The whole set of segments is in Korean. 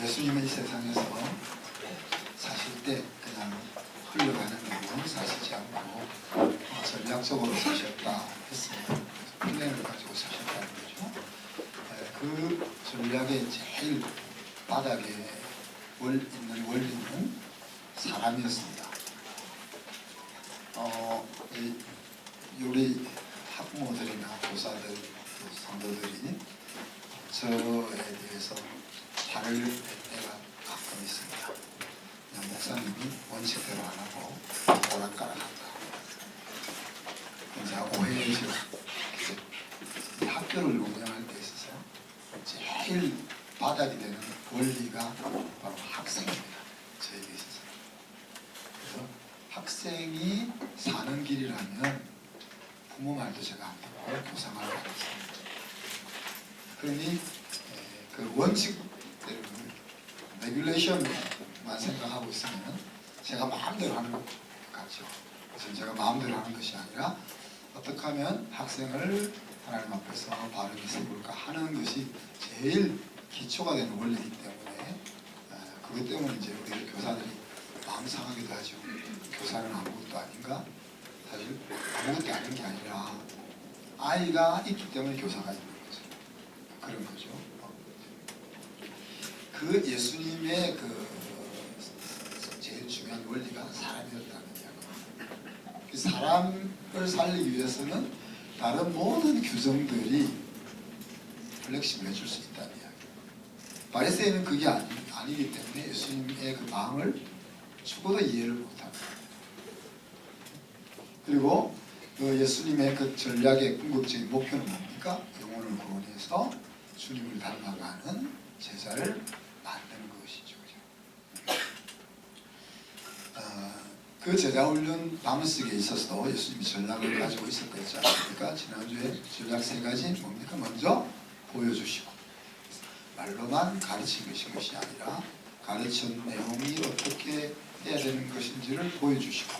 예수님은 이 세상에서 사실 때 그냥 흘러가는 거고 사시지 않고 전략적으로 사셨다 했습니다. 플랜을 가지고 사셨다는 거죠. 그 전략의 제일 바닥에 있는 원리는 사람이었습니다. 우리 학부모들이나 교사들, 성도들이 저에 대해서 화를 낼 때가 가끔 있습니다. 그냥 목사님이 원칙대로 안 하고 오락가락한다. 이제 오해의식, 학교를 운영할 때 있어서 제일 바닥이 되는 원리가 바로 학생입니다. 저에게 있어서. 그래서 학생이 사는 길이라면 부모 말도 제가 안 듣고 교사 말도 안 듣습니다. 그러니 그 원칙대로 레귤레이션만 생각하고 있으면 제가 마음대로 하는 것 같죠. 그래서 제가 마음대로 하는 것이 아니라 어떻게 하면 학생을 하나님 앞에서 바르게 세울까 하는 것이 제일 기초가 되는 원리이기 때문에 그것 때문에 이제 우리 교사들이 마음 상하기도 하죠. 교사는 아무것도 아닌가? 사실 아무것도 아닌 게 아니라 아이가 있기 때문에 교사가 있는 거죠. 그런 거죠. 그 예수님의 그 제일 중요한 원리가 사람이었다는 이야기입니다. 그 사람을 살리기 위해서는 다른 모든 규정들이 플렉시블해질 수 있다는 이야기입니다. 바리새인은 그게 아니기 때문에 예수님의 그 마음을 죽어도 이해를 못합니다. 그리고 그 예수님의 그 전략의 궁극적인 목표는 뭡니까? 영혼을 구원해서 주님을 닮아가는 제자를 만드는 것이죠. 그 제자 훈련 방식에 있어서도 예수님이 전략을 가지고 있었겠지 않습니까? 지난주에 전략 3가지 뭡니까? 먼저 보여주시고 말로만 가르친 것이 아니라 가르친 내용이 어떻게 해야 되는 것인지를 보여주시고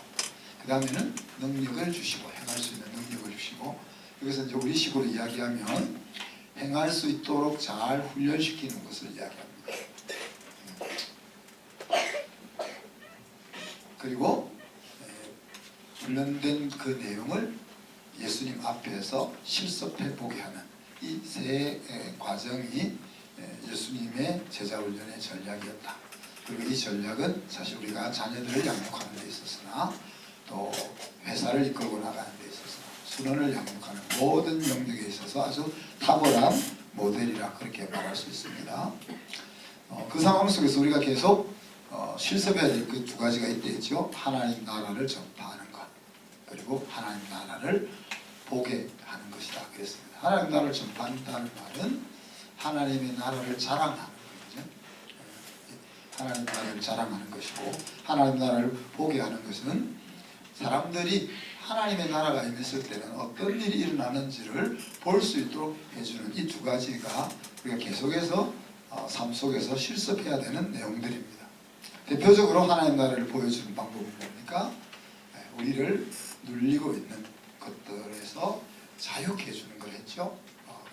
그 다음에는 능력을 주시고 행할 수 있는 능력을 주시고 여기서 이제 우리식으로 이야기하면 행할 수 있도록 잘 훈련시키는 것을 이야기합니다. 그리고 훈련된 그 내용을 예수님 앞에서 실습해보게 하는 이 세 과정이 예수님의 제자훈련의 전략이었다. 그리고 이 전략은 사실 우리가 자녀들을 양육하는 데 있어서나 또 회사를 이끌고 나가는 데 있어서 순원을 양육하는 모든 영역에 있어서 아주 탁월한 모델이라 그렇게 말할 수 있습니다. 그 상황 속에서 우리가 계속 실습해야 될 그 2가지가 있겠죠. 하나님 나라를 전파하는 것 그리고 하나님 나라를 보게 하는 것이다 그랬습니다. 하나님 나라를 전파한다는 말은 하나님의 나라를 자랑하는 거죠. 하나님 나라를 자랑하는 것이고 하나님 나라를 보게 하는 것은 사람들이 하나님의 나라가 임했을 때는 어떤 일이 일어나는지를 볼 수 있도록 해주는 이 2가지가 우리가 계속해서 삶 속에서 실습해야 되는 내용들입니다. 대표적으로 하나님 나라를 보여주는 방법은 뭡니까? 우리를 눌리고 있는 것들에서 자유케 해주는 걸 했죠.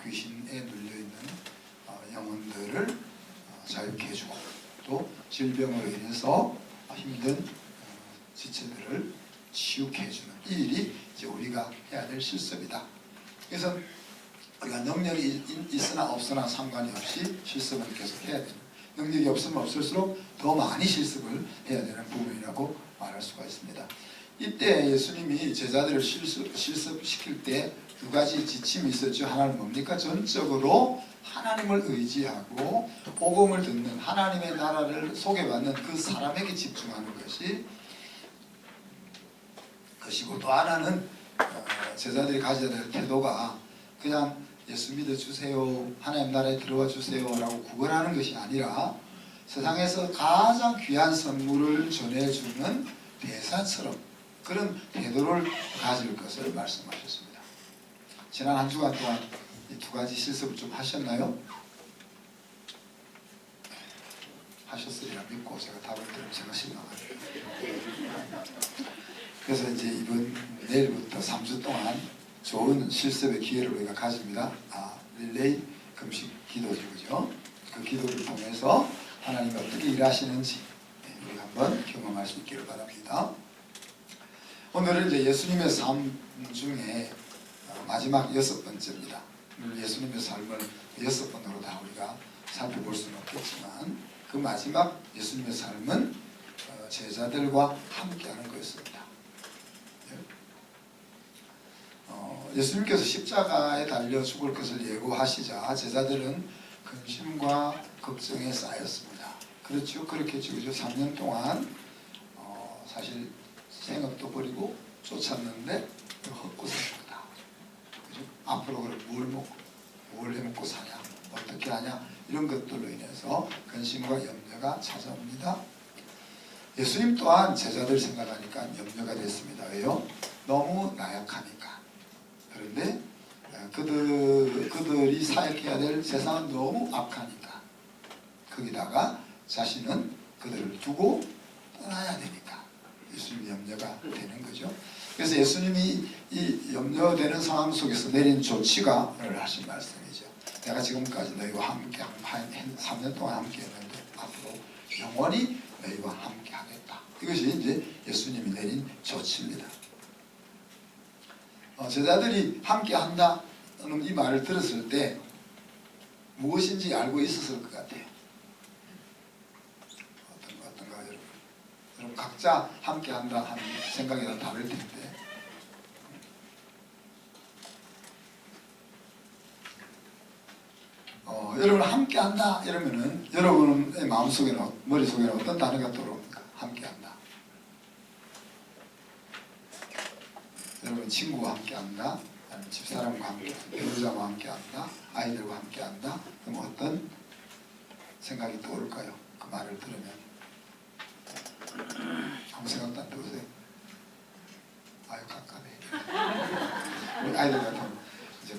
귀신에 눌려있는 영혼들을 자유케 해주고 또 질병으로 인해서 힘든 지체들을 치유케 해주는 이 일이 이제 우리가 해야 될 실습이다. 그래서 우리가 능력이 있으나 없으나 상관이 없이 실습을 계속 해야 됩니다. 능력이 없으면 없을수록 더 많이 실습을 해야 되는 부분이라고 말할 수가 있습니다. 이때 예수님이 제자들을 실습시킬 때 2가지 지침이 있었죠. 하나는 뭡니까? 전적으로 하나님을 의지하고 복음을 듣는 하나님의 나라를 소개받는 그 사람에게 집중하는 것이고 또 하나는 제자들이 가져야 될 태도가 그냥 예수 믿어주세요 하나님 나라에 들어와 주세요 라고 구걸하는 것이 아니라 세상에서 가장 귀한 선물을 전해주는 대사처럼 그런 태도를 가질 것을 말씀하셨습니다. 지난 한 주간 동안 이 2가지 실습을 좀 하셨나요? 하셨으리라 믿고 제가 답을 들으면 제가 실망합니다. 그래서 이제 내일부터 3주 동안 좋은 실습의 기회를 우리가 가집니다. 릴레이 금식 기도죠. 그 기도를 통해서 하나님이 어떻게 일하시는지 우리 한번 경험할 수 있기를 바랍니다. 오늘은 이제 예수님의 삶 중에 마지막 6번째입니다. 예수님의 삶을 6번으로 다 우리가 살펴볼 수는 없겠지만 그 마지막 예수님의 삶은 제자들과 함께하는 거였습니다. 예수님께서 십자가에 달려 죽을 것을 예고하시자 제자들은 근심과 걱정에 쌓였습니다. 그렇죠. 그렇게 지금 3년 동안 사실 생업도 버리고 쫓았는데 헛고생이다. 그죠? 앞으로 그럼 뭘 해먹고 사냐, 어떻게 하냐 이런 것들로 인해서 근심과 염려가 찾아옵니다. 예수님 또한 제자들 생각하니까 염려가 됐습니다. 왜요? 너무 나약하니까. 그런데 그들이 사역해야 될 세상은 너무 악하니까 거기다가 자신은 그들을 두고 떠나야 되니까 예수님이 염려가 되는 거죠. 그래서 예수님이 이 염려되는 상황 속에서 내린 조치가 오늘 하신 말씀이죠. 내가 지금까지 너희와 함께 3년 동안 함께 했는데 앞으로 영원히 너희와 함께 하겠다. 이것이 이제 예수님이 내린 조치입니다. 제자들이 함께 한다는 이 말을 들었을 때 무엇인지 알고 있었을 것 같아요. 어떤가 여러분? 여러분 각자 함께 한다 하는 생각이 다 다를 텐데 여러분 함께 한다 이러면은 여러분의 마음속에는 머릿속에는 어떤 단어가 떠오릅니까? 함께 한다. 여러분 친구와 함께 한다, 아니면 집사람과 함께 한다, 배우자와 함께 한다, 아이들과 함께 한다. 그럼 어떤 생각이 떠올까요? 그 말을 들으면 아무 생각도 안 들으세요? 아유 깝깝해. 우리 아이들 같은 이제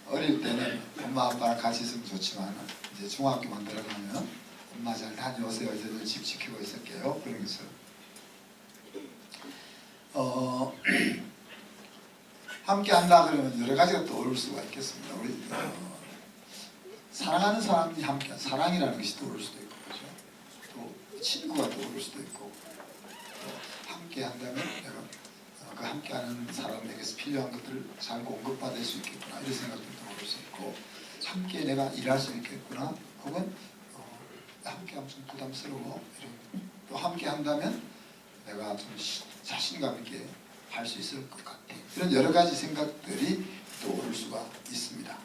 어릴 때는 엄마 아빠랑 같이 있으면 좋지만 이제 중학교만 들어가면 엄마 잘 다녀오세요. 이제 집 지키고 있을게요. 그런 것을 함께 한다 그러면 여러 가지가 떠오를 수가 있겠습니다. 우리 사랑하는 사람이 함께 사랑이라는 것이 떠오를 수도 있고 그렇죠? 또 친구가 떠오를 수도 있고 또 함께 한다면 내가 그 함께하는 사람에게서 필요한 것들을 잘 공급받을 수 있겠구나 이런 생각도 떠오를 수 있고 함께 내가 일할 수 있겠구나 혹은 함께하면 좀 부담스러워 이런 또 함께 한다면 내가 좀 자신감 있게 할 수 있을 것 같아 이런 여러 가지 생각들이 떠오를 수가 있습니다.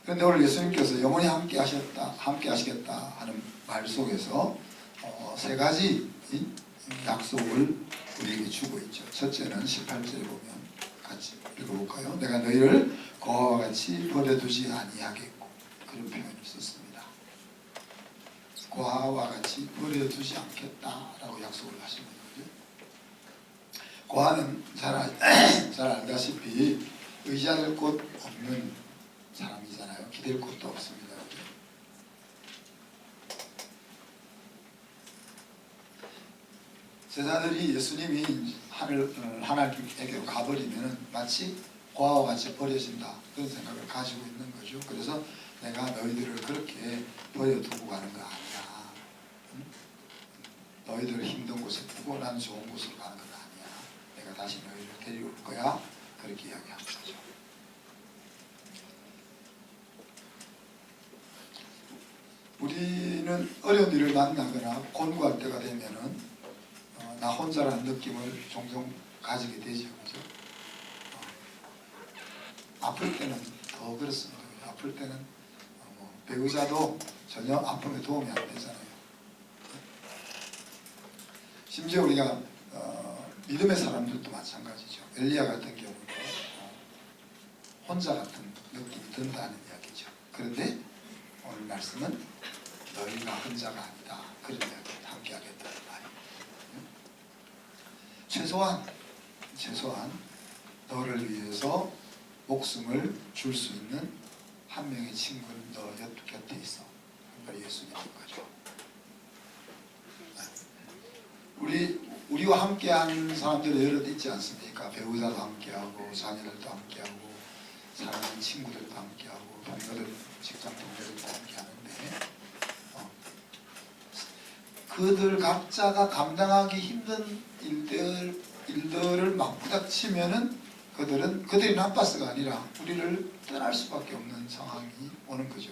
그런데 오늘 예수님께서 영원히 함께 하시겠다 하는 말 속에서 세 가지 약속을 우리에게 주고 있죠. 첫째는 18절에 보면 같이 읽어볼까요? 내가 너희를 고아와 같이 버려두지 아니하겠고 그런 표현을 썼습니다. 고아와 같이 버려두지 않겠다라고 약속을 하시는 거죠. 고아는 잘 알다시피 의지할 곳 없는 사람이잖아요. 기댈 곳도 없습니다. 제자들이 예수님이 하나님에게로 가버리면 마치 고아와 같이 버려진다 그런 생각을 가지고 있는 거죠. 그래서 내가 너희들을 그렇게 버려두고 가는 거 아니야. 너희들을 힘든 곳에 두고 나는 좋은 곳으로 가는 거 아니야. 내가 다시 너희를 데리고 올 거야. 그렇게 이야기하는 거죠. 우리는 어려운 일을 만나거나 곤고할 때가 되면은 나 혼자라는 느낌을 종종 가지게 되죠. 그죠? 아플 때는 더 그렇습니다. 아플 때는 배우자도 전혀 아픔에 도움이 안 되잖아요. 심지어 우리가 믿음의 사람들도 마찬가지죠. 엘리야 같은 경우도 혼자 같은 느낌이 든다는 이야기죠. 그런데 오늘 말씀은 너희가 혼자가 아니다. 그런 이야기 함께 하겠다는 말이에요. 최소한 너를 위해서 목숨을 줄 수 있는 한 명의 친구는 너 곁에 있어. 그러니까 예수님인 거죠. 우리와 함께하는 사람들이 여러 있지 않습니까? 배우자도 함께하고 자녀들도 함께하고 사랑하는 친구들도 함께하고 동료들, 직장 동료들도 함께하는데 그들 각자가 감당하기 힘든 일들을 막 부닥치면은 그들이 나빠서가 아니라 우리를 떠날 수밖에 없는 상황이 오는 거죠.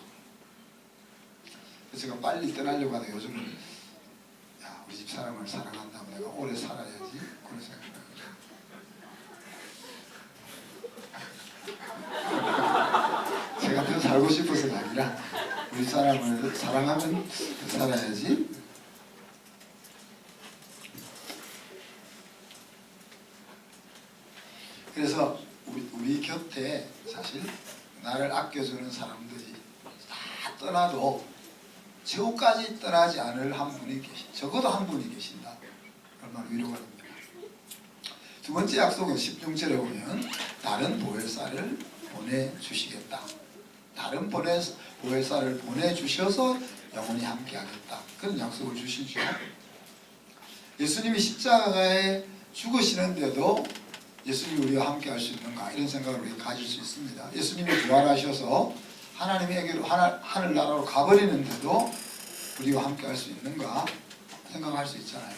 그래서 제가 빨리 떠나려고 하다 요즘은 야, 우리 집 사람을 사랑한다면 내가 오래 살아야지 그런 생각을 해요. 제가 더 살고 싶어서가 아니라 우리 사람을 사랑하면 살아야지. 그래서 우리 곁에 사실 나를 아껴주는 사람들이 다 떠나도 저까지 떠나지 않을 한 분이 적어도 한 분이 계신다. 얼마나 위로가 됩니다. 두 번째 약속은 16절에 보면 다른 보혜사를 보내주시겠다. 다른 보혜사를 보내주셔서 영원히 함께하겠다. 그런 약속을 주시죠. 예수님이 십자가에 죽으시는데도 예수님이 우리와 함께 할 수 있는가 이런 생각을 우리가 가질 수 있습니다. 예수님이 부활하셔서 하나님에게로 하늘나라로 가버리는데도 우리와 함께 할 수 있는가 생각할 수 있잖아요.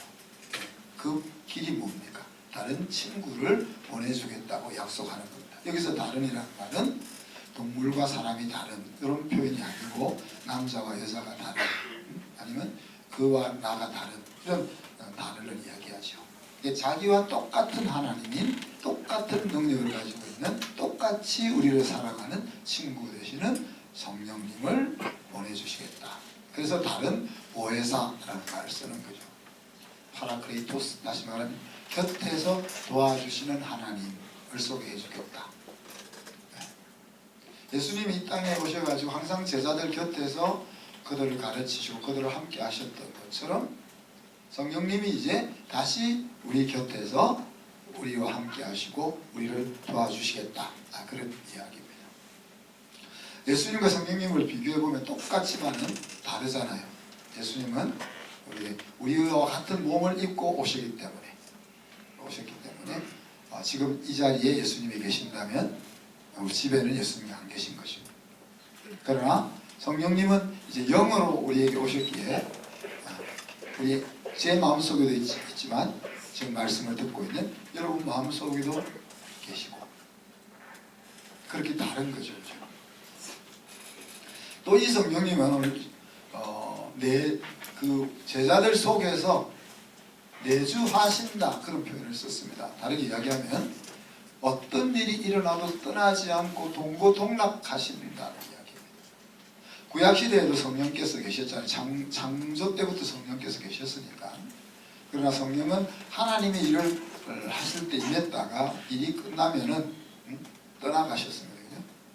그 길이 뭡니까? 다른 친구를 보내주겠다고 약속하는 겁니다. 여기서 다른이라는 말은 동물과 사람이 다른 이런 표현이 아니고 남자와 여자가 다른 아니면 그와 나가 다른 이런 다른을 이야기하죠. 자기와 똑같은 하나님인 똑같은 능력을 가지고 있는 똑같이 우리를 살아가는 친구 되시는 성령님을 보내주시겠다. 그래서 다른 보혜사라는 말을 쓰는 거죠. 파라크레이토스, 다시 말하면 곁에서 도와주시는 하나님을 소개해 주겠다. 예수님이 이 땅에 오셔가지고 항상 제자들 곁에서 그들을 가르치시고 그들을 함께 하셨던 것처럼 성령님이 이제 다시 우리 곁에서 우리와 함께 하시고 우리를 도와주시겠다. 그런 이야기입니다. 예수님과 성령님을 비교해보면 똑같지만은 다르잖아요. 예수님은 우리와 같은 몸을 입고 오셨기 때문에 지금 이 자리에 예수님이 계신다면 우리 집에는 예수님이 안 계신 것입니다. 그러나 성령님은 이제 영으로 우리에게 오셨기에 제 마음속에도 있지만 지금 말씀을 듣고 있는 여러분 마음속에도 계시고 그렇게 다른 거죠. 또 이 성령님은 오늘 그 제자들 속에서 내주하신다 그런 표현을 썼습니다. 다르게 이야기하면 어떤 일이 일어나도 떠나지 않고 동고동락하신다는 이야기입니다. 구약시대에도 성령께서 계셨잖아요. 창조 때부터 성령께서 계셨으니까. 그러나 성령은 하나님의 일을 하실 때 임했다가 일이 끝나면은 떠나가셨습니다.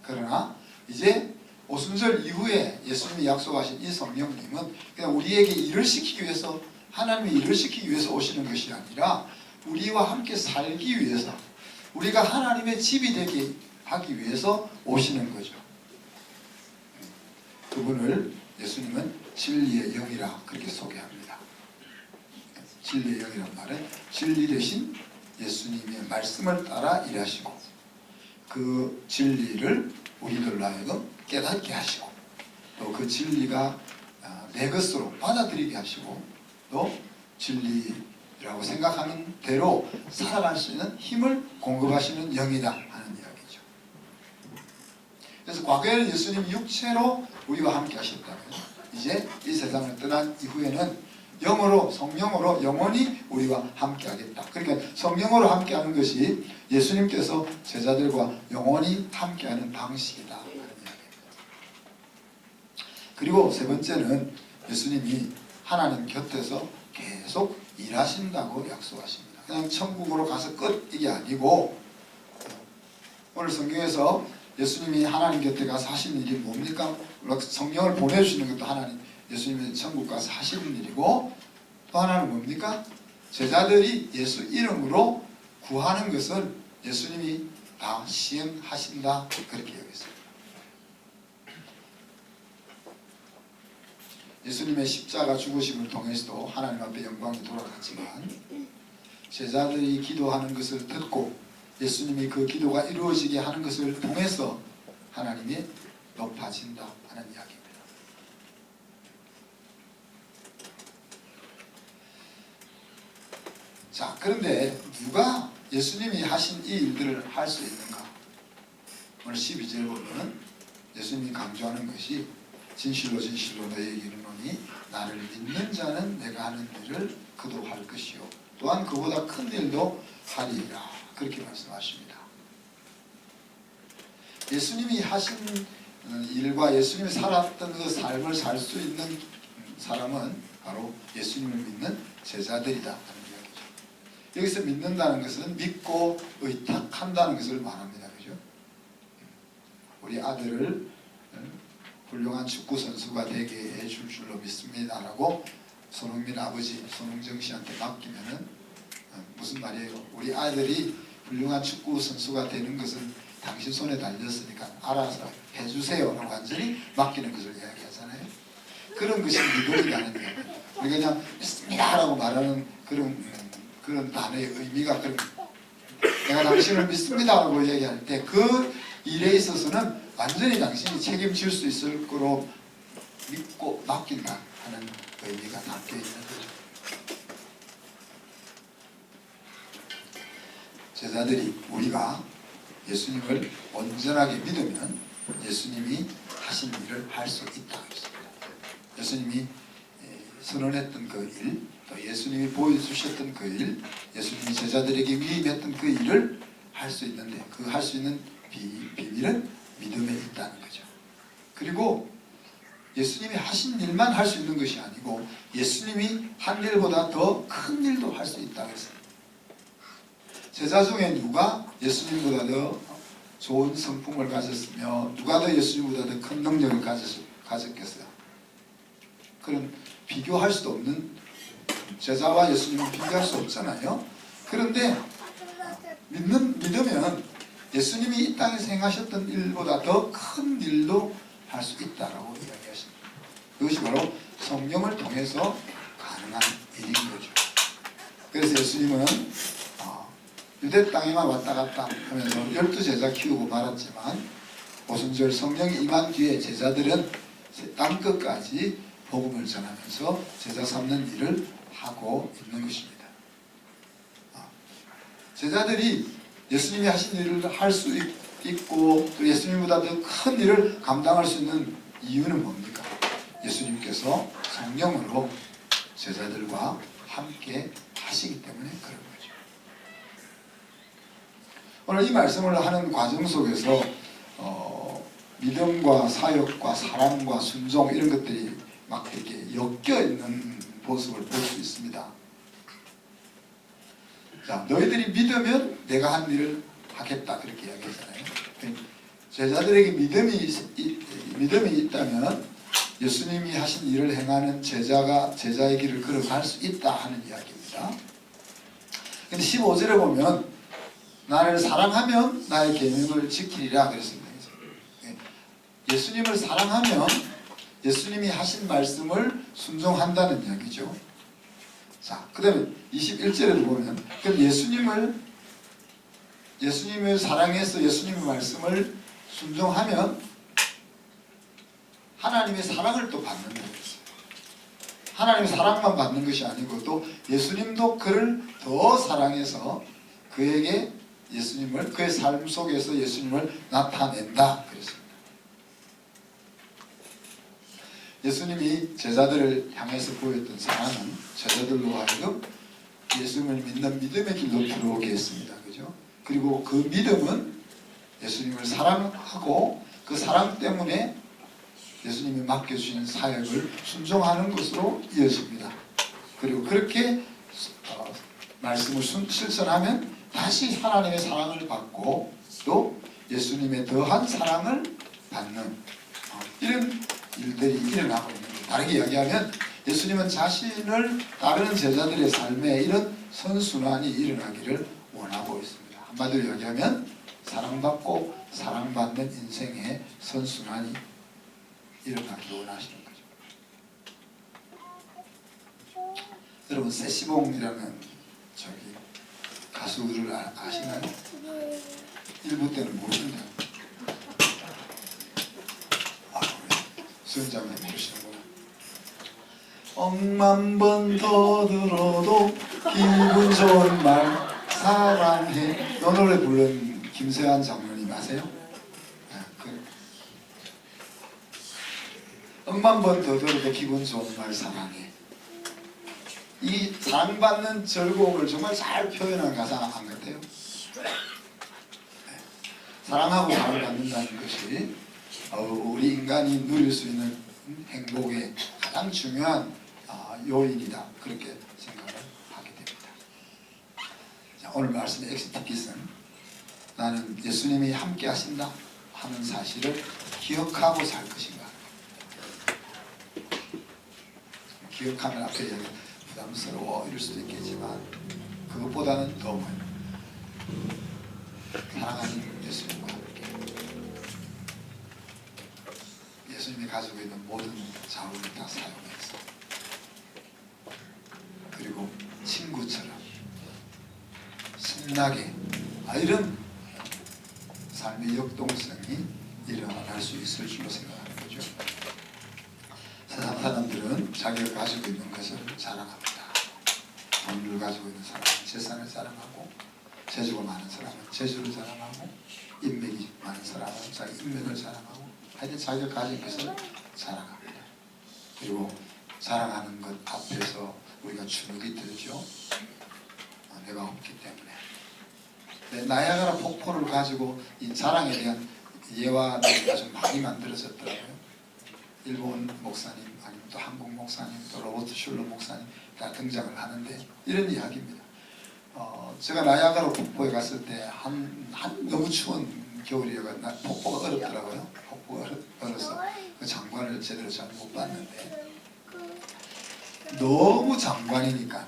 그러나 이제 오순절 이후에 예수님이 약속하신 이 성령님은 그냥 우리에게 일을 시키기 위해서 하나님의 일을 시키기 위해서 오시는 것이 아니라 우리와 함께 살기 위해서 우리가 하나님의 집이 되게 하기 위해서 오시는 거죠. 그분을 예수님은 진리의 영이라 그렇게 소개합니다. 진리의 영이란 말은 진리 대신 예수님의 말씀을 따라 일하시고 그 진리를 우리들로 하여금 깨닫게 하시고 또 그 진리가 내 것으로 받아들이게 하시고 또 진리라고 생각하는 대로 살아갈 수 있는 힘을 공급하시는 영이다 하는 이야기죠. 그래서 과거에는 예수님이 육체로 우리와 함께 하셨다면 이제 이 세상을 떠난 이후에는 영으로 성령으로 영원히 우리와 함께 하겠다. 그러니까 성령으로 함께 하는 것이 예수님께서 제자들과 영원히 함께 하는 방식이다 하는 이야기입니다. 그리고 세 번째는 예수님이 하나님 곁에서 계속 일하신다고 약속하십니다. 그냥 천국으로 가서 끝 이게 아니고 오늘 성경에서 예수님이 하나님 곁에 가서 하시는 일이 뭡니까? 성령을 보내주시는 것도 하나님 예수님이 천국 가서 하시는 일이고 또 하나는 뭡니까? 제자들이 예수 이름으로 구하는 것을 예수님이 다 시행하신다 그렇게 여겼습니다. 예수님의 십자가 죽으심을 통해서도 하나님 앞에 영광이 돌아갔지만 제자들이 기도하는 것을 듣고 예수님이 그 기도가 이루어지게 하는 것을 통해서 하나님이 높아진다 하는 이야기입니다. 자, 그런데 누가 예수님이 하신 이 일들을 할 수 있는가? 오늘 12절 보면 예수님이 강조하는 것이 진실로 진실로 너희에게 이르노니 나를 믿는 자는 내가 하는 일을 그도 할 것이요 또한 그보다 큰 일도 하리라. 그렇게 말씀하십니다. 예수님이 하신 일과 예수님이 살았던 그 삶을 살 수 있는 사람은 바로 예수님을 믿는 제자들이다 하는 이야기죠. 여기서 믿는다는 것은 믿고 의탁한다는 것을 말합니다. 그죠? 우리 아들을 훌륭한 축구 선수가 되게 해줄 줄로 믿습니다라고 손흥민 아버지 손흥정 씨한테 맡기면은 무슨 말이에요? 우리 아들이 훌륭한 축구 선수가 되는 것은 당신 손에 달렸으니까 알아서 해주세요라고 완전히 맡기는 것을 이야기하잖아요. 그런 것이 믿음이라는 거예요. 우리가 그냥 믿습니다라고 말하는 그런 단어의 의미가 그런 거예요. 내가 당신을 믿습니다라고 얘기할 때 그 일에 있어서는 완전히 당신이 책임질 수 있을 거로 믿고 맡긴다 하는 의미가 담겨 있는 거죠. 제자들이 우리가 예수님을 온전하게 믿으면 예수님이 하신 일을 할 수 있다 했습니다. 예수님이 선언했던 그 일, 또 예수님이 보여주셨던 그 일, 예수님이 제자들에게 위임했던 그 일을 할 수 있는데 그 할 수 있는 비밀은 믿음에 있다는 거죠. 그리고 예수님이 하신 일만 할 수 있는 것이 아니고 예수님이 한 일보다 더 큰 일도 할 수 있다고 했습니다. 제자 중에 누가 예수님보다 더 좋은 성품을 가졌으며 누가 더 예수님보다 더 큰 능력을 가졌겠어요? 그런 비교할 수도 없는 제자와 예수님은 비교할 수 없잖아요. 그런데 믿으면 예수님이 이 땅에서 행하셨던 일보다 더 큰 일도 할 수 있다라고 이야기하십니다. 그것이 바로 성령을 통해서 가능한 일인 거죠. 그래서 예수님은 유대 땅에만 왔다 갔다 하면서 12제자 키우고 말았지만 오순절 성령이 임한 뒤에 제자들은 땅끝까지 복음을 전하면서 제자 삼는 일을 하고 있는 것입니다. 제자들이 예수님이 하신 일을 할 수 있고 또 예수님보다 더 큰 일을 감당할 수 있는 이유는 뭡니까? 예수님께서 성령으로 제자들과 함께 하시기 때문에 그런 거죠. 오늘 이 말씀을 하는 과정 속에서 믿음과 사역과 사랑과 순종 이런 것들이 막 이렇게 엮여 있는 모습을 볼 수 있습니다. 자, 너희들이 믿으면 내가 한 일을 하겠다 그렇게 이야기했잖아요. 제자들에게 믿음이 있다면 예수님이 하신 일을 행하는 제자의 길을 걸어갈 수 있다 하는 이야기입니다. 근데 15절에 보면 나를 사랑하면 나의 계명을 지키리라 그랬습니다. 예수님을 사랑하면 예수님이 하신 말씀을 순종한다는 이야기죠. 자, 그 다음에 21절에도 보면 그럼 예수님을 사랑해서 예수님의 말씀을 순종하면 하나님의 사랑을 또 받는 거예요. 하나님의 사랑만 받는 것이 아니고 또 예수님도 그를 더 사랑해서 그에게 예수님을 그의 삶 속에서 예수님을 나타낸다 그랬습니다. 예수님이 제자들을 향해서 보였던 사랑은 제자들로 하여금 예수님을 믿는 믿음의 길로 들어오게 했습니다. 그죠? 그리고 그 믿음은 예수님을 사랑하고 그 사랑 때문에 예수님이 맡겨주신 사역을 순종하는 것으로 이어집니다. 그리고 그렇게 말씀을 실천하면 다시 하나님의 사랑을 받고 또 예수님의 더한 사랑을 받는 이런 일들이 일어나고 있는 거예요. 다르게 이야기하면 예수님은 자신을 따르는 제자들의 삶에 이런 선순환이 일어나기를 원하고 있습니다. 한마디로 이야기하면 사랑받고 사랑받는 인생의 선순환이 일어나기를 원하시는 거죠. 여러분 세시봉이라는 가수들을 아시나요? 일부 때는 모르는데 수현장님 모르시는구나. 억만 번 더 들어도 기분 좋은 말 사랑해. 이 노래 부른 김세환 장로님 아세요? 억만 번 더 들어도 기분 좋은 말 사랑해. 이 사랑받는 즐거움을 정말 잘 표현한 가사 안 같아요? 사랑하고 사랑받는다는 것이 우리 인간이 누릴 수 있는 행복의 가장 중요한 요인이다, 그렇게 생각을 하게 됩니다. 자, 오늘 말씀의 엑스티핏은 나는 예수님이 함께 하신다 하는 사실을 기억하고 살 것인가. 기억하면 앞에 얘기 부담스러워 이럴 수도 있겠지만 그것보다는 더 사랑하는 예수님과 함께 예수님이 가지고 있는 모든 자원을 다 사용해서 그리고 친구처럼 신나게 이런 삶의 역동성이 일어날 수 있을 줄로 생각하는 거죠. 세상 사람들은 자기가 가지고 있는 것을 자랑합니다. 돈을 가지고 있는 사람은 재산을 자랑하고, 재주가 많은 사람은 재주를 자랑하고, 인맥이 많은 사람은 자기 인맥을 자랑하고, 하여튼 자기가 가진 것을 자랑합니다. 그리고 자랑하는 것 앞에서 우리가 주눅이 들죠. 내가 없기 때문에. 나야가라 폭포를 가지고 이 자랑에 대한 예화가 좀 많이 만들어졌더라고요. 일본 목사님, 아니면 또 한국 목사님, 또 로버트 슐러 목사님 다 등장을 하는데 이런 이야기입니다. 제가 나야가라 폭포에 갔을 때 너무 추운 겨울이어서 폭포가 얼었더라고요. 폭포가 얼어서 그 장관을 제대로 잘 못 봤는데 너무 장관이니까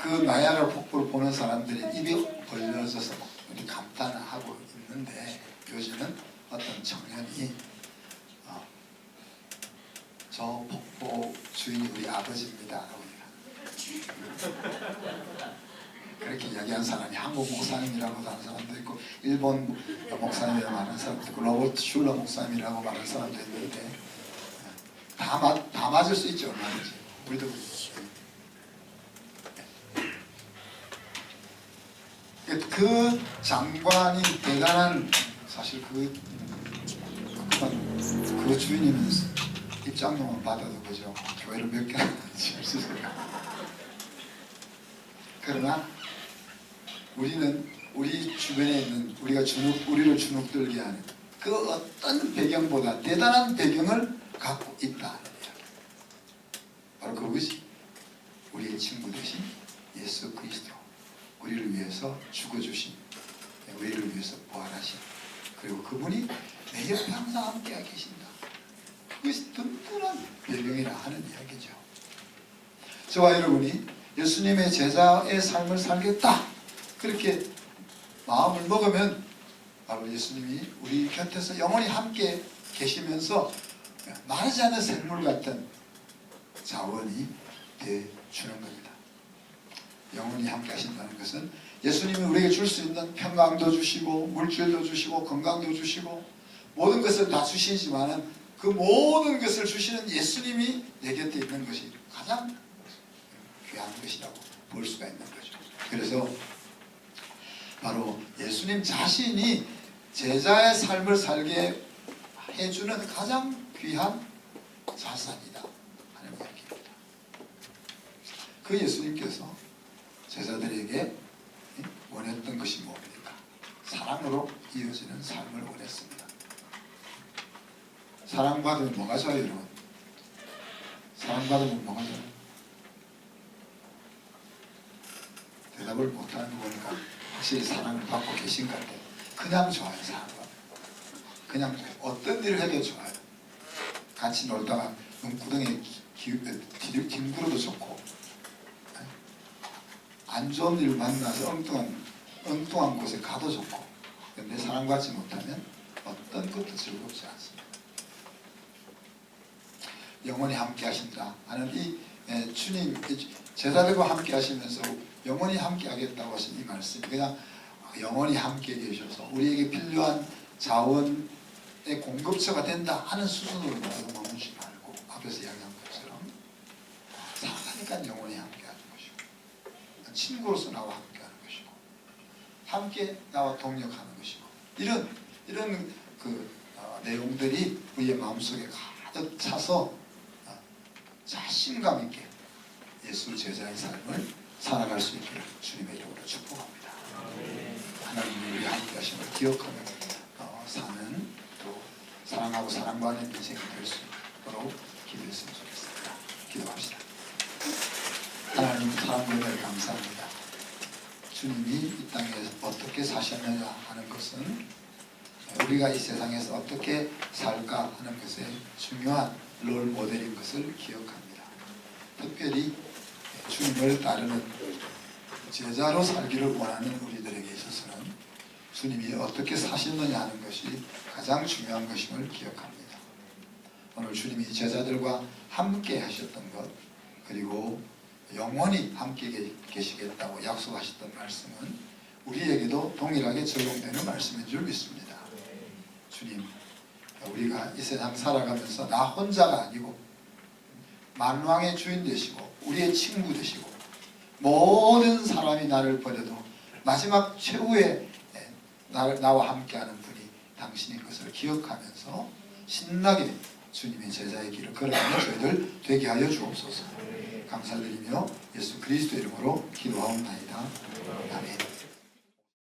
그 나야가라 폭포를 보는 사람들이 입이 벌려져서 이렇게 감탄을 하고 있는데 요즘은 어떤 청년이 저 폭포 주인이 우리 아버지입니다. 그렇게 이야기한 사람이 한국 목사님이라고 하는 사람도 있고 일본 목사님이라고 하는 사람도 있고 로버트 슐러 목사님이라고 하는 사람도 있는데 다 맞을 수 있죠. 얼마든지. 우리도 그 장관이 대단한 사실 그 주인이면 입장료만 받아도 그죠. 교회를 몇 개나 지을 수 있어요. 그러나 우리는 우리 주변에 있는 우리를 주눅들게 하는 그 어떤 배경보다 대단한 배경을 갖고 있다. 바로 그것이 우리의 친구 되신 예수 그리스도, 우리를 위해서 죽어주신, 우리를 위해서 부활하신, 그리고 그분이 내 옆에 항상 함께 계신다. 그것이 든든한 배경이라 하는 이야기죠. 저와 여러분이 예수님의 제자의 삶을 살겠다, 그렇게 마음을 먹으면 바로 예수님이 우리 곁에서 영원히 함께 계시면서 마르지 않는 샘물 같은 자원이 되주는 겁니다. 영원히 함께 하신다는 것은 예수님이 우리에게 줄 수 있는 평강도 주시고 물질도 주시고 건강도 주시고 모든 것을 다 주시지만은 그 모든 것을 주시는 예수님이 내 곁에 있는 것이 가장 귀한 것이라고 볼 수가 있는 거죠. 그래서 바로 예수님 자신이 제자의 삶을 살게 해주는 가장 귀한 자산이다 하는 이야기입니다. 그 예수님께서 제자들에게 원했던 것이 뭡니까? 사랑으로 이어지는 삶을 원했습니다. 사랑받으면 뭐가 좋아요, 여러분? 사랑받으면 뭐가 좋아요? 대답을 못하는 거 보니까 확실히 사랑을 받고 계신 것 같아요. 그냥 좋아요, 사랑받으면. 그냥 좋아요. 어떤 일을 해도 좋아요. 같이 놀다가 눈구덩이에 뒹굴어도 좋고, 안 좋은 일을 만나서 엉뚱한 곳에 가도 좋고, 근데 사랑받지 못하면 어떤 것도 즐겁지 않습니다. 영원히 함께 하신다 하는 이 주님 제자들과 함께 하시면서 영원히 함께 하겠다고 하신 이 말씀이 그냥 영원히 함께 계셔서 우리에게 필요한 자원의 공급처가 된다 하는 수준으로 머물지 말고 앞에서 이야기한 것처럼 있으니까 영원히 함께하는 것이고, 친구로서 나와 함께하는 것이고, 함께 나와 동역하는 것이고, 이런 내용들이 우리의 마음속에 가득 차서 자신감 있게 예수 제자의 삶을 살아갈 수 있기를 주님의 이름으로 축복합니다. 하나님이 우리 함께 하심을 기억하며 사는, 또 사랑하고 사랑받는 인생이 될 수 있도록 기도했으면 좋겠습니다. 기도합시다. 하나님, 사랑 은혜를 감사합니다. 주님이 이 땅에서 어떻게 사셨느냐 하는 것은 우리가 이 세상에서 어떻게 살까 하는 것에 중요한 롤 모델인 것을 기억합니다. 특별히 주님을 따르는 제자로 살기를 원하는 우리들에게 있어서는 주님이 어떻게 사셨느냐 하는 것이 가장 중요한 것임을 기억합니다. 오늘 주님이 제자들과 함께 하셨던 것, 그리고 영원히 함께 계시겠다고 약속하셨던 말씀은 우리에게도 동일하게 적용되는 말씀인 줄 믿습니다. 주님, 우리가 이 세상 살아가면서 나 혼자가 아니고 만왕의 주인 되시고 우리의 친구 되시고 모든 사람이 나를 버려도 마지막 최후의 나와 함께하는 분이 당신인 것을 기억하면서 신나게 주님의 제자의 길을 걸어가는 저희들 되게 하여 주옵소서. 감사드리며 예수 그리스도 이름으로 기도하옵나이다. 아멘.